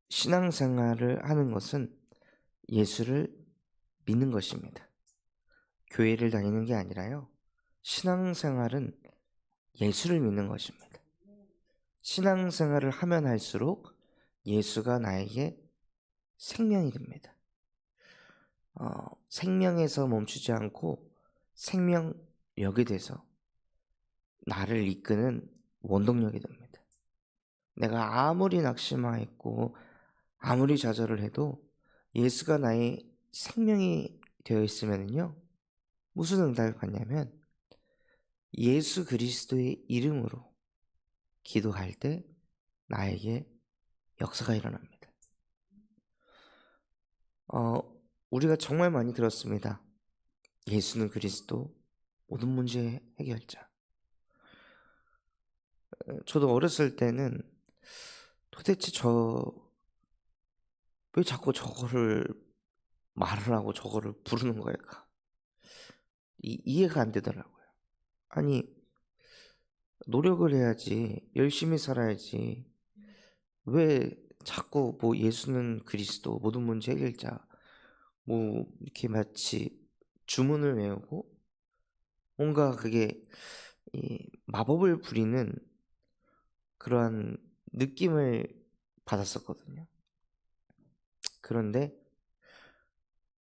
신앙생활을 하는 것은 예수를 믿는 것입니다. 교회를 다니는 게 아니라요. 신앙생활은 예수를 믿는 것입니다. 신앙생활을 하면 할수록 예수가 나에게 생명이 됩니다. 생명에서 멈추지 않고 생명력이 돼서 나를 이끄는 원동력이 됩니다. 내가 아무리 낙심하였고 아무리 좌절을 해도 예수가 나의 생명이 되어 있으면요, 무슨 응답을 받냐면 예수 그리스도의 이름으로 기도할 때 나에게 역사가 일어납니다. 우리가 정말 많이 들었습니다. 예수는 그리스도, 모든 문제의 해결자. 저도 어렸을 때는 도대체 왜 자꾸 저거를 말을 하고 저거를 부르는 걸까? 이해가 안 되더라고요. 아니, 노력을 해야지, 열심히 살아야지. 왜 자꾸 뭐 예수는 그리스도, 모든 문제 해결자, 뭐 이렇게 마치 주문을 외우고 뭔가 그게 이 마법을 부리는 그러한 느낌을 받았었거든요. 그런데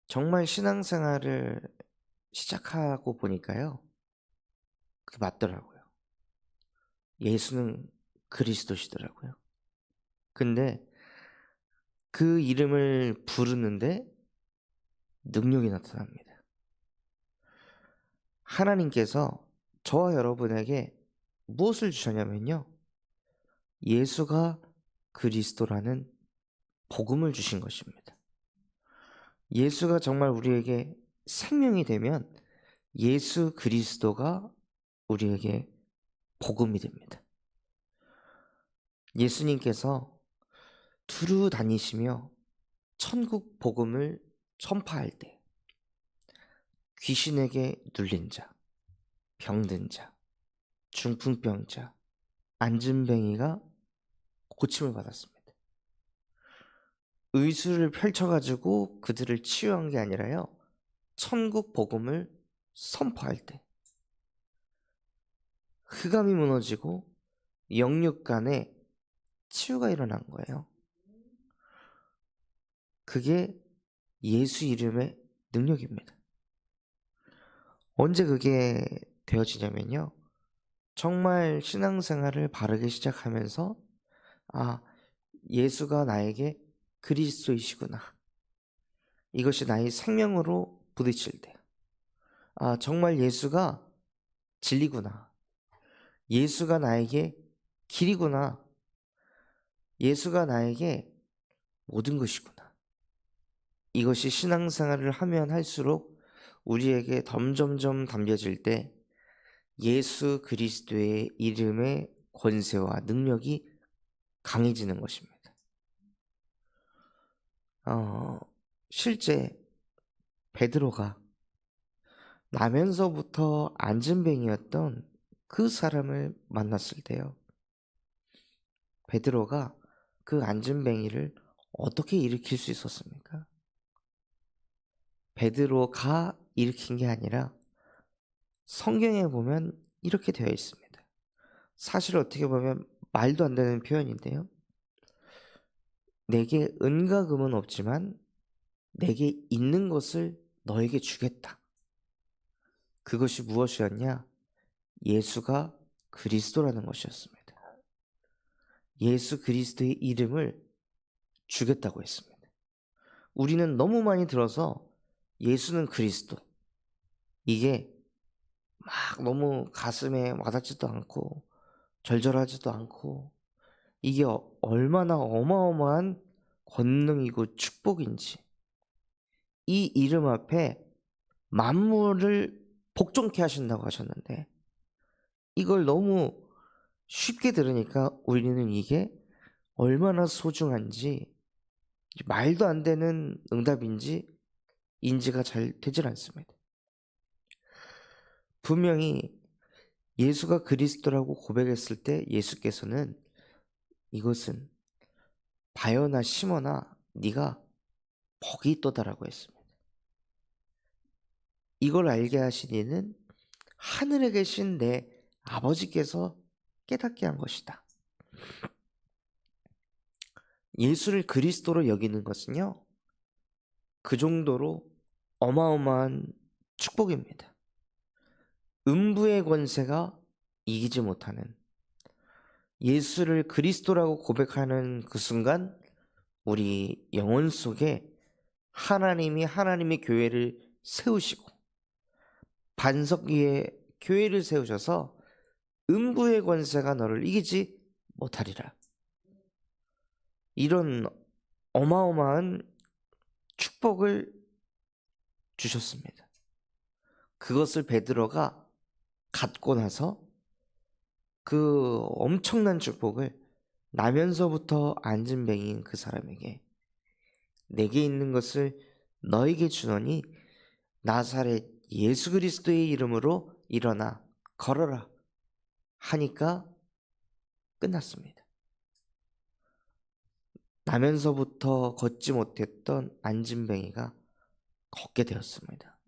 정말 신앙생활을 시작하고 보니까요, 그게 맞더라고요. 예수는 그리스도시더라고요. 근데 그 이름을 부르는데 능력이 나타납니다. 하나님께서 저와 여러분에게 무엇을 주셨냐면요, 예수가 그리스도라는 복음을 주신 것입니다. 예수가 정말 우리에게 생명이 되면 예수 그리스도가 우리에게 복음이 됩니다. 예수님께서 두루 다니시며 천국 복음을 선포할 때 귀신에게 눌린 자, 병든 자, 중풍병자, 안진뱅이가 고침을 받았습니다. 의술을 펼쳐가지고 그들을 치유한 게 아니라요, 천국 복음을 선포할 때 흑암이 무너지고 영육간에 치유가 일어난 거예요. 그게 예수 이름의 능력입니다. 언제 그게 되어지냐면요, 정말 신앙생활을 바르게 시작하면서 예수가 나에게 그리스도이시구나, 이것이 나의 생명으로 부딪힐 때, 정말 예수가 진리구나, 예수가 나에게 길이구나, 예수가 나에게 모든 것이구나, 이것이 신앙생활을 하면 할수록 우리에게 점점점 담겨질 때 예수 그리스도의 이름의 권세와 능력이 강해지는 것입니다. 실제 베드로가 나면서부터 안진뱅이였던 그 사람을 만났을 때요, 베드로가 그 안진뱅이를 어떻게 일으킬 수 있었습니까? 베드로가 일으킨 게 아니라 성경에 보면 이렇게 되어 있습니다. 사실 어떻게 보면 말도 안 되는 표현인데요, 내게 은과 금은 없지만 내게 있는 것을 너에게 주겠다. 그것이 무엇이었냐? 예수가 그리스도라는 것이었습니다. 예수 그리스도의 이름을 주겠다고 했습니다. 우리는 너무 많이 들어서 예수는 그리스도, 이게 막 너무 가슴에 와닿지도 않고 절절하지도 않고, 이게 얼마나 어마어마한 권능이고 축복인지, 이 이름 앞에 만물을 복종케 하신다고 하셨는데, 이걸 너무 쉽게 들으니까 우리는 이게 얼마나 소중한지, 말도 안 되는 응답인지 인지가 잘 되질 않습니다. 분명히 예수가 그리스도라고 고백했을 때 예수께서는 이것은 바요나 시몬아, 네가 복이 있도다라고 했습니다. 이걸 알게 하신 이는 하늘에 계신 내 아버지께서 깨닫게 한 것이다. 예수를 그리스도로 여기는 것은요, 그 정도로 어마어마한 축복입니다. 음부의 권세가 이기지 못하는, 예수를 그리스도라고 고백하는 그 순간 우리 영혼 속에 하나님의 교회를 세우시고 반석 위에 교회를 세우셔서 음부의 권세가 너를 이기지 못하리라. 이런 어마어마한 축복을 주셨습니다. 그것을 베드로가 갖고 나서 그 엄청난 축복을 나면서부터 안진뱅이인 그 사람에게, 내게 있는 것을 너에게 주노니 나사렛 예수 그리스도의 이름으로 일어나 걸어라 하니까 끝났습니다. 나면서부터 걷지 못했던 안진뱅이가 걷게 되었습니다.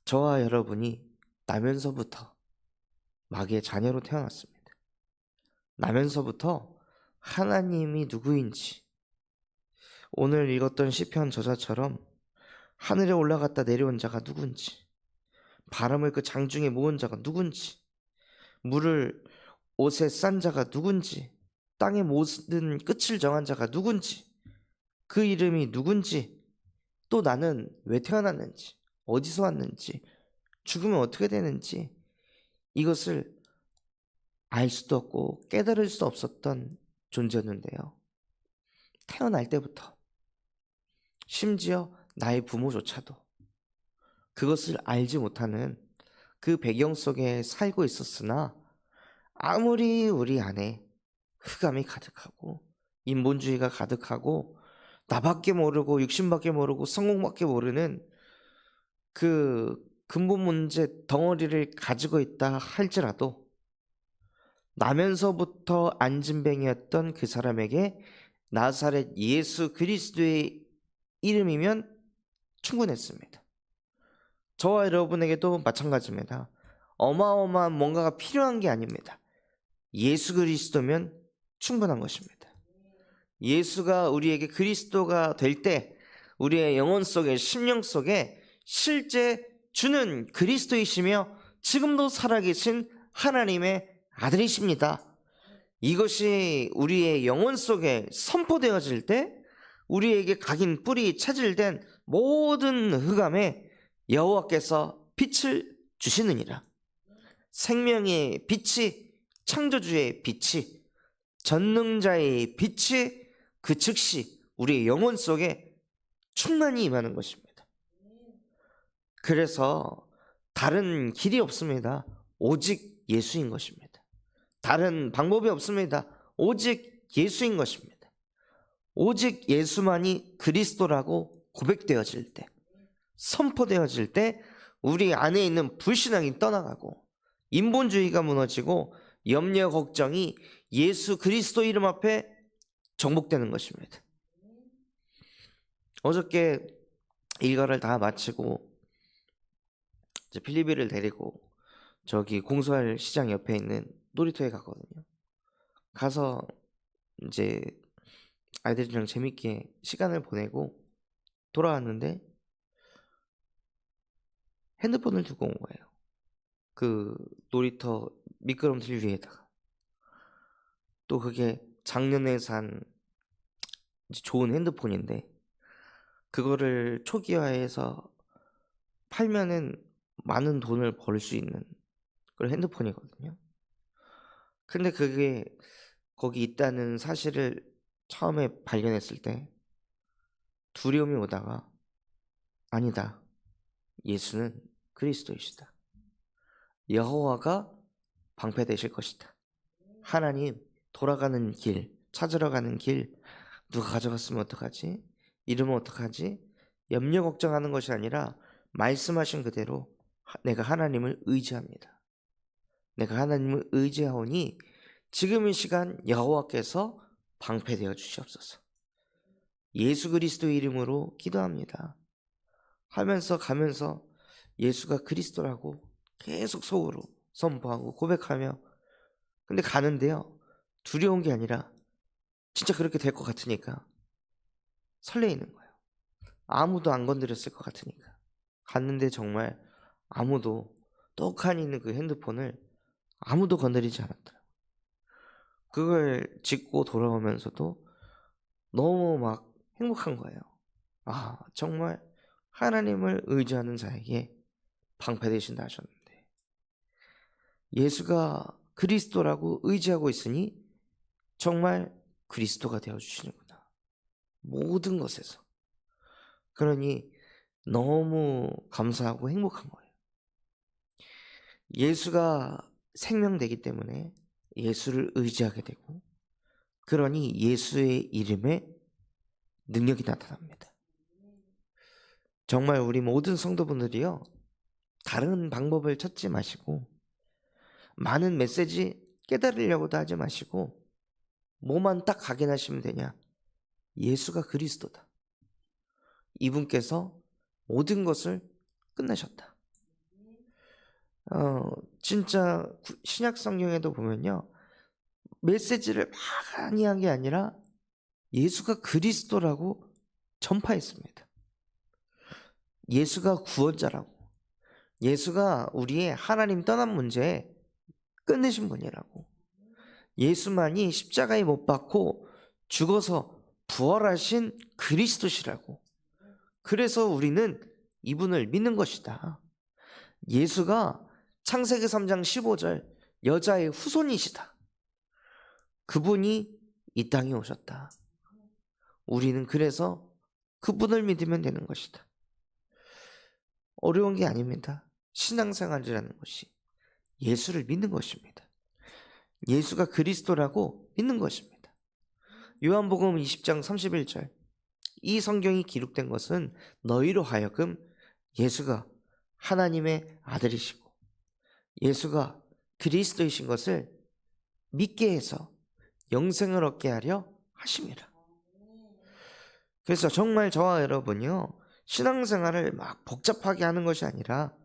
저와 여러분이 나면서부터 마귀의 자녀로 태어났습니다. 나면서부터 하나님이 누구인지, 오늘 읽었던 시편 저자처럼 하늘에 올라갔다 내려온 자가 누군지, 바람을 그 장중에 모은 자가 누군지, 물을 옷에 싼 자가 누군지, 땅의 모든 끝을 정한 자가 누군지, 그 이름이 누군지, 또 나는 왜 태어났는지, 어디서 왔는지, 죽으면 어떻게 되는지, 이것을 알 수도 없고 깨달을 수 없었던 존재였는데요, 태어날 때부터, 심지어 나의 부모조차도 그것을 알지 못하는 그 배경 속에 살고 있었으나, 아무리 우리 안에 흑암이 가득하고 인본주의가 가득하고 나밖에 모르고 육신밖에 모르고 성공밖에 모르는 그 근본 문제 덩어리를 가지고 있다 할지라도, 나면서부터 안진뱅이였던 그 사람에게 나사렛 예수 그리스도의 이름이면 충분했습니다. 저와 여러분에게도 마찬가지입니다. 어마어마한 뭔가가 필요한 게 아닙니다. 예수 그리스도면 충분한 것입니다. 예수가 우리에게 그리스도가 될 때 우리의 영혼 속에, 심령 속에 실제 주는 그리스도이시며 지금도 살아계신 하나님의 아들이십니다. 이것이 우리의 영혼 속에 선포되어질 때 우리에게 각인 뿌리 차질된 모든 흑암에 여호와께서 빛을 주시느니라. 생명의 빛이, 창조주의 빛이, 전능자의 빛이 그 즉시 우리의 영혼 속에 충만히 임하는 것입니다. 그래서 다른 길이 없습니다. 오직 예수인 것입니다. 다른 방법이 없습니다. 오직 예수인 것입니다. 오직 예수만이 그리스도라고 고백되어질 때, 선포되어질 때 우리 안에 있는 불신앙이 떠나가고 인본주의가 무너지고 염려 걱정이 예수 그리스도 이름 앞에 정복되는 것입니다. 어저께 일과를 다 마치고 이제 필리비를 데리고 저기 공수할 시장 옆에 있는 놀이터에 갔거든요. 가서 이제 아이들이랑 재밌게 시간을 보내고 돌아왔는데 핸드폰을 두고 온 거예요. 그 놀이터 미끄럼틀 위에다가. 또 그게 작년에 산 좋은 핸드폰인데 그거를 초기화해서 팔면은 많은 돈을 벌 수 있는 그런 핸드폰이거든요. 근데 그게 거기 있다는 사실을 처음에 발견했을 때 두려움이 오다가, 아니다, 예수는 그리스도이시다, 여호와가 방패되실 것이다, 하나님 돌아가는 길, 찾으러 가는 길 누가 가져갔으면 어떡하지, 이러면 어떡하지, 염려 걱정하는 것이 아니라 말씀하신 그대로 내가 하나님을 의지합니다. 내가 하나님을 의지하오니 지금 이 시간 여호와께서 방패되어 주시옵소서. 예수 그리스도의 이름으로 기도합니다. 하면서 가면서 예수가 그리스도라고 계속 속으로 선포하고 고백하며, 근데 가는데요, 두려운 게 아니라 진짜 그렇게 될 것 같으니까 설레이는 거예요. 아무도 안 건드렸을 것 같으니까. 갔는데 정말 아무도, 떡하니 있는 그 핸드폰을 아무도 건드리지 않았더라고요. 그걸 짚고 돌아오면서도 너무 막 행복한 거예요. 아, 정말 하나님을 의지하는 자에게 방패 되신다 하셨는데, 예수가 그리스도라고 의지하고 있으니 정말 그리스도가 되어주시는구나, 모든 것에서. 그러니 너무 감사하고 행복한 거예요. 예수가 생명되기 때문에 예수를 의지하게 되고, 그러니 예수의 이름에 능력이 나타납니다. 정말 우리 모든 성도분들이요, 다른 방법을 찾지 마시고, 많은 메시지 깨달으려고도 하지 마시고, 뭐만 딱 확인하시면 되냐? 예수가 그리스도다. 이분께서 모든 것을 끝내셨다. 진짜 신약 성경에도 보면요, 메시지를 많이 한 게 아니라 예수가 그리스도라고 전파했습니다. 예수가 구원자라고, 예수가 우리의 하나님 떠난 문제에 끝내신 분이라고, 예수만이 십자가에 못 박고 죽어서 부활하신 그리스도시라고. 그래서 우리는 이분을 믿는 것이다. 예수가 창세기 3장 15절 여자의 후손이시다. 그분이 이 땅에 오셨다. 우리는 그래서 그분을 믿으면 되는 것이다. 어려운 게 아닙니다. 신앙생활이라는 것이 예수를 믿는 것입니다. 예수가 그리스도라고 믿는 것입니다. 요한복음 20장 31절, 이 성경이 기록된 것은 너희로 하여금 예수가 하나님의 아들이시고 예수가 그리스도이신 것을 믿게 해서 영생을 얻게 하려 하심이라. 그래서 정말 저와 여러분이요, 신앙생활을 막 복잡하게 하는 것이 아니라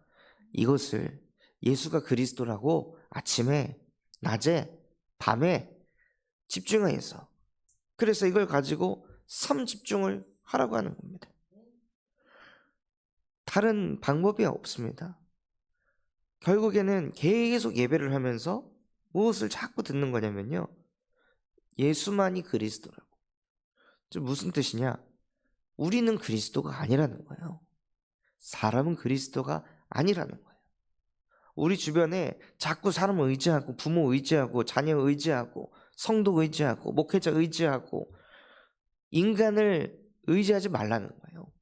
이것을 예수가 그리스도라고 아침에, 낮에, 밤에 집중해서, 그래서 이걸 가지고 삶 집중을 하라고 하는 겁니다. 다른 방법이 없습니다. 결국에는 계속 예배를 하면서 무엇을 자꾸 듣는 거냐면요, 예수만이 그리스도라고. 무슨 뜻이냐? 우리는 그리스도가 아니라는 거예요. 사람은 그리스도가 아니라는 거예요. 우리 주변에 자꾸 사람 의지하고, 부모 의지하고, 자녀 의지하고, 성도 의지하고, 목회자 의지하고, 인간을 의지하지 말라는 거예요.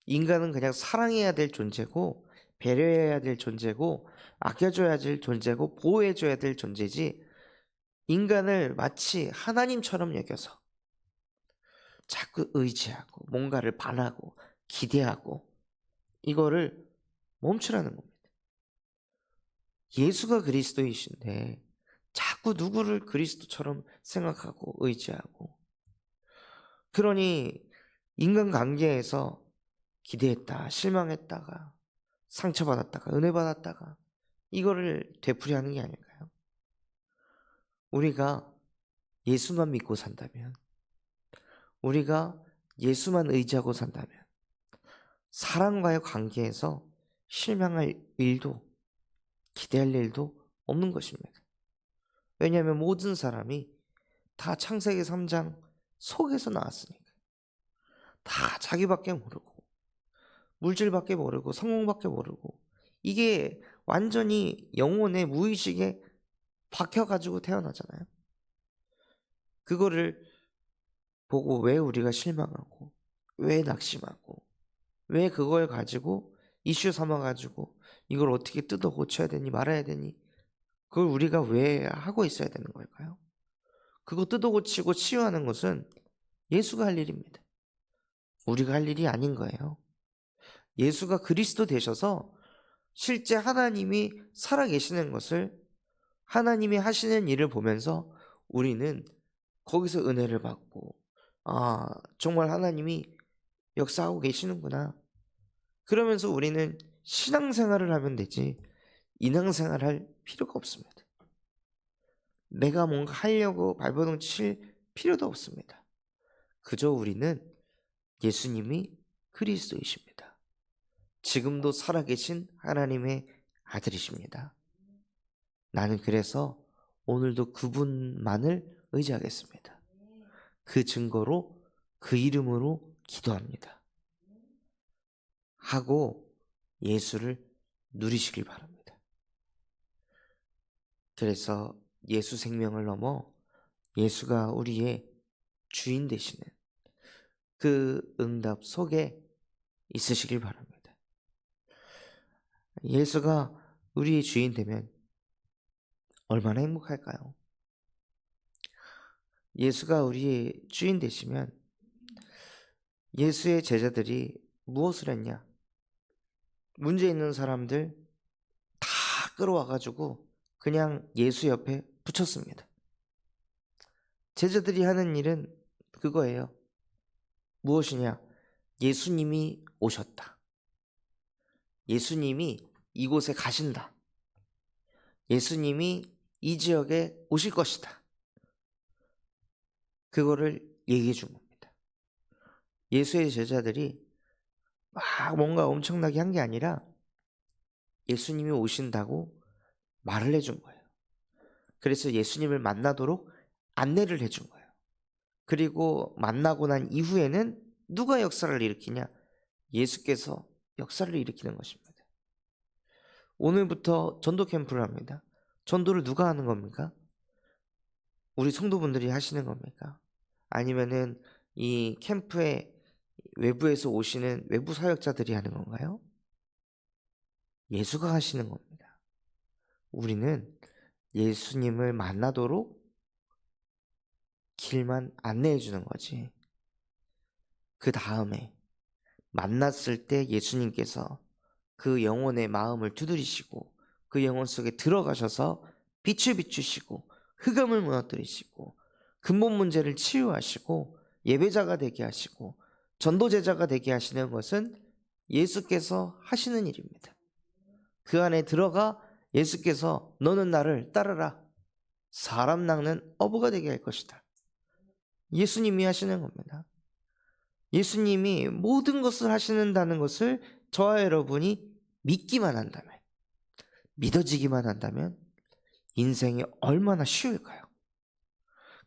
인간은 그냥 사랑해야 될 존재고, 배려해야 될 존재고, 아껴줘야 될 존재고, 보호해줘야 될 존재지, 인간을 마치 하나님처럼 여겨서 자꾸 의지하고 뭔가를 바라고 기대하고, 이거를 멈추라는 겁니다. 예수가 그리스도이신데 자꾸 누구를 그리스도처럼 생각하고 의지하고, 그러니 인간관계에서 기대했다, 실망했다가, 상처받았다가, 은혜받았다가, 이거를 되풀이하는 게 아닐까요? 우리가 예수만 믿고 산다면, 우리가 예수만 의지하고 산다면 사람과의 관계에서 실망할 일도, 기대할 일도 없는 것입니다. 왜냐하면 모든 사람이 다 창세기 3장 속에서 나왔으니까. 다 자기밖에 모르고, 물질밖에 모르고, 성공밖에 모르고, 이게 완전히 영혼의 무의식에 박혀가지고 태어나잖아요. 그거를 보고 왜 우리가 실망하고, 왜 낙심하고, 왜 그걸 가지고 이슈 삼아가지고 이걸 어떻게 뜯어 고쳐야 되니 말아야 되니, 그걸 우리가 왜 하고 있어야 되는 걸까요? 그거 뜯어 고치고 치유하는 것은 예수가 할 일입니다. 우리가 할 일이 아닌 거예요. 예수가 그리스도 되셔서 실제 하나님이 살아계시는 것을, 하나님이 하시는 일을 보면서 우리는 거기서 은혜를 받고, 아, 정말 하나님이 역사하고 계시는구나. 그러면서 우리는 신앙생활을 하면 되지 인앙생활을 할 필요가 없습니다. 내가 뭔가 하려고 발버둥 칠 필요도 없습니다. 그저 우리는 예수님이 그리스도이십니다. 지금도 살아계신 하나님의 아들이십니다. 나는 그래서 오늘도 그분만을 의지하겠습니다. 그 증거로 그 이름으로 기도합니다. 하고 예수를 누리시길 바랍니다. 그래서 예수 생명을 넘어 예수가 우리의 주인 되시는 그 응답 속에 있으시길 바랍니다. 예수가 우리의 주인 되면 얼마나 행복할까요? 예수가 우리의 주인 되시면 예수의 제자들이 무엇을 했냐? 문제 있는 사람들 다 끌어와가지고 그냥 예수 옆에 붙였습니다. 제자들이 하는 일은 그거예요. 무엇이냐? 예수님이 오셨다. 예수님이 이곳에 가신다. 예수님이 이 지역에 오실 것이다. 그거를 얘기해 준 겁니다. 예수의 제자들이 막 뭔가 엄청나게 한 게 아니라 예수님이 오신다고 말을 해준 거예요. 그래서 예수님을 만나도록 안내를 해준 거예요. 그리고 만나고 난 이후에는 누가 역사를 일으키냐? 예수께서 역사를 일으키는 것입니다. 오늘부터 전도 캠프를 합니다. 전도를 누가 하는 겁니까? 우리 성도분들이 하시는 겁니까? 아니면은 이 캠프에 외부에서 오시는 외부 사역자들이 하는 건가요? 예수가 하시는 겁니다. 우리는 예수님을 만나도록 길만 안내해 주는 거지. 그 다음에 만났을 때 예수님께서 그 영혼의 마음을 두드리시고 그 영혼 속에 들어가셔서 빛을 비추시고 흑암을 무너뜨리시고 근본 문제를 치유하시고 예배자가 되게 하시고 전도제자가 되게 하시는 것은 예수께서 하시는 일입니다. 그 안에 들어가 예수께서 너는 나를 따르라. 사람 낚는 어부가 되게 할 것이다. 예수님이 하시는 겁니다. 예수님이 모든 것을 하시는다는 것을 저와 여러분이 믿기만 한다면, 믿어지기만 한다면 인생이 얼마나 쉬울까요?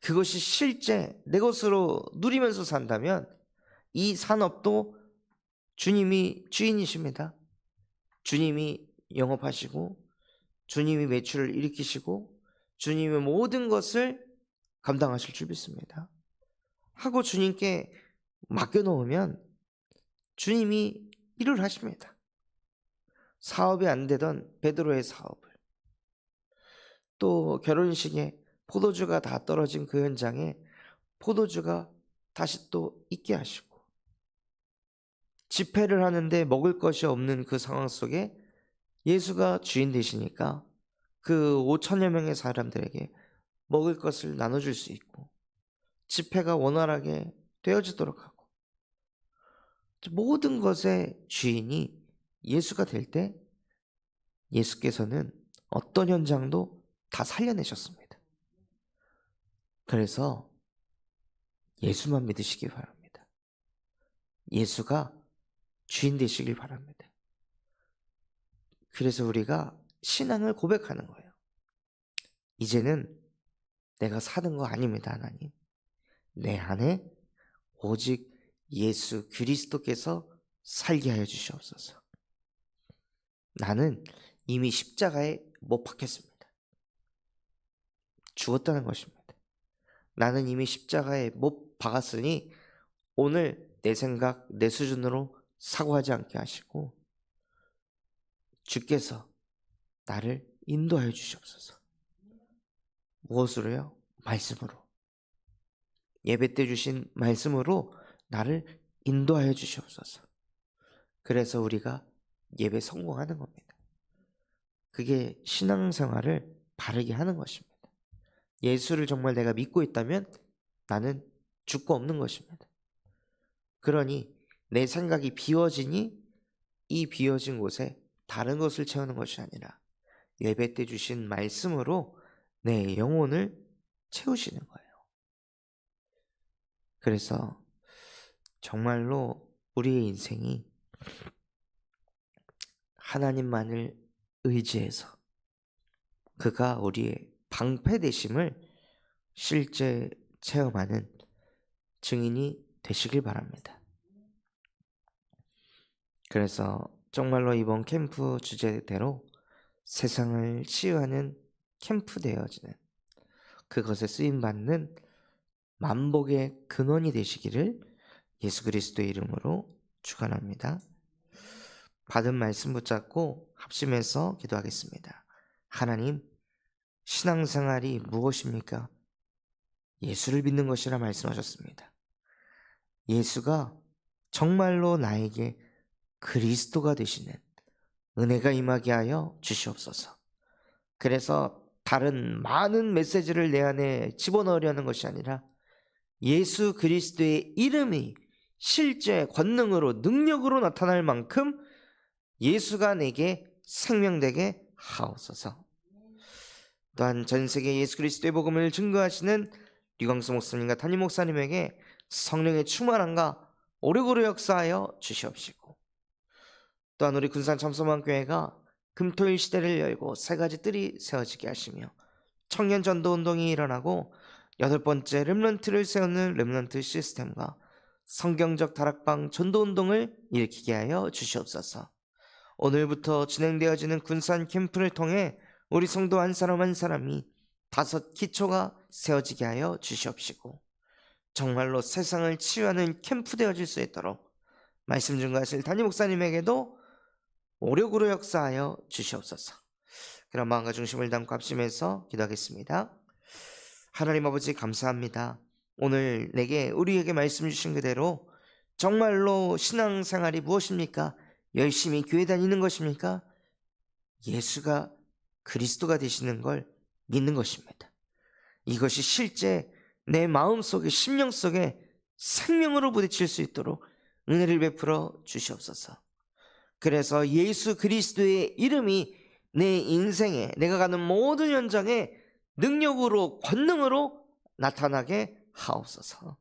그것이 실제 내 것으로 누리면서 산다면 이 산업도 주님이 주인이십니다. 주님이 영업하시고 주님이 매출을 일으키시고 주님의 모든 것을 감당하실 줄 믿습니다. 하고 주님께 맡겨놓으면 주님이 일을 하십니다. 사업이 안 되던 베드로의 사업을, 또 결혼식에 포도주가 다 떨어진 그 현장에 포도주가 다시 또 있게 하시고, 집회를 하는데 먹을 것이 없는 그 상황 속에 예수가 주인 되시니까 그 5천여 명의 사람들에게 먹을 것을 나눠줄 수 있고 집회가 원활하게 되어지도록 하고, 모든 것의 주인이 예수가 될 때 예수께서는 어떤 현장도 다 살려내셨습니다. 그래서 예수만 믿으시기 바랍니다. 예수가 주인 되시길 바랍니다. 그래서 우리가 신앙을 고백하는 거예요. 이제는 내가 사는 거 아닙니다, 하나님. 내 안에 오직 예수 그리스도께서 살게 하여 주시옵소서. 나는 이미 십자가에 못 박혔습니다. 죽었다는 것입니다. 나는 이미 십자가에 못 박았으니 오늘 내 생각, 내 수준으로 사고하지 않게 하시고 주께서 나를 인도하여 주시옵소서. 무엇으로요? 말씀으로. 예배 때 주신 말씀으로 나를 인도하여 주시옵소서. 그래서 우리가 예배 성공하는 겁니다. 그게 신앙생활을 바르게 하는 것입니다. 예수를 정말 내가 믿고 있다면 나는 죽고 없는 것입니다. 그러니 내 생각이 비워지니 이 비워진 곳에 다른 것을 채우는 것이 아니라 예배 때 주신 말씀으로 내 영혼을 채우시는 거예요. 그래서 정말로 우리의 인생이 하나님만을 의지해서 그가 우리의 방패 되심을 실제 체험하는 증인이 되시길 바랍니다. 그래서 정말로 이번 캠프 주제대로 세상을 치유하는 캠프 되어지는 그것에 쓰임받는 만복의 근원이 되시기를 예수 그리스도의 이름으로 축원합니다. 받은 말씀 붙잡고 합심해서 기도하겠습니다. 하나님, 신앙생활이 무엇입니까? 예수를 믿는 것이라 말씀하셨습니다. 예수가 정말로 나에게 그리스도가 되시는 은혜가 임하게 하여 주시옵소서. 그래서 다른 많은 메시지를 내 안에 집어넣으려는 것이 아니라 예수 그리스도의 이름이 실제 권능으로 능력으로 나타날 만큼 예수가 내게 생명되게 하옵소서. 또한 전세계 예수 그리스도의 복음을 증거하시는 류광수 목사님과 담임 목사님에게 성령의 충만함과 오래오래 역사하여 주시옵시고, 또한 우리 군산 참소만교회가 금토일 시대를 열고 세 가지 뜰이 세워지게 하시며 청년 전도 운동이 일어나고 8번째 렘넌트를 세우는 렘넌트 시스템과 성경적 다락방 전도 운동을 일으키게 하여 주시옵소서. 오늘부터 진행되어지는 군산 캠프를 통해 우리 성도 한 사람 한 사람이 5 기초가 세워지게 하여 주시옵시고, 정말로 세상을 치유하는 캠프 되어질 수 있도록 말씀 증거하실 담임 목사님에게도 오력으로 역사하여 주시옵소서. 그런 마음과 중심을 담고 합심해서 기도하겠습니다. 하나님 아버지, 감사합니다. 오늘 내게 우리에게 말씀 주신 그대로 정말로 신앙생활이 무엇입니까? 열심히 교회 다니는 것입니까? 예수가 그리스도가 되시는 걸 믿는 것입니다. 이것이 실제 내 마음속에 심령 속에 생명으로 부딪힐 수 있도록 은혜를 베풀어 주시옵소서. 그래서 예수 그리스도의 이름이 내 인생에, 내가 가는 모든 현장에 능력으로, 권능으로 나타나게 하옵소서.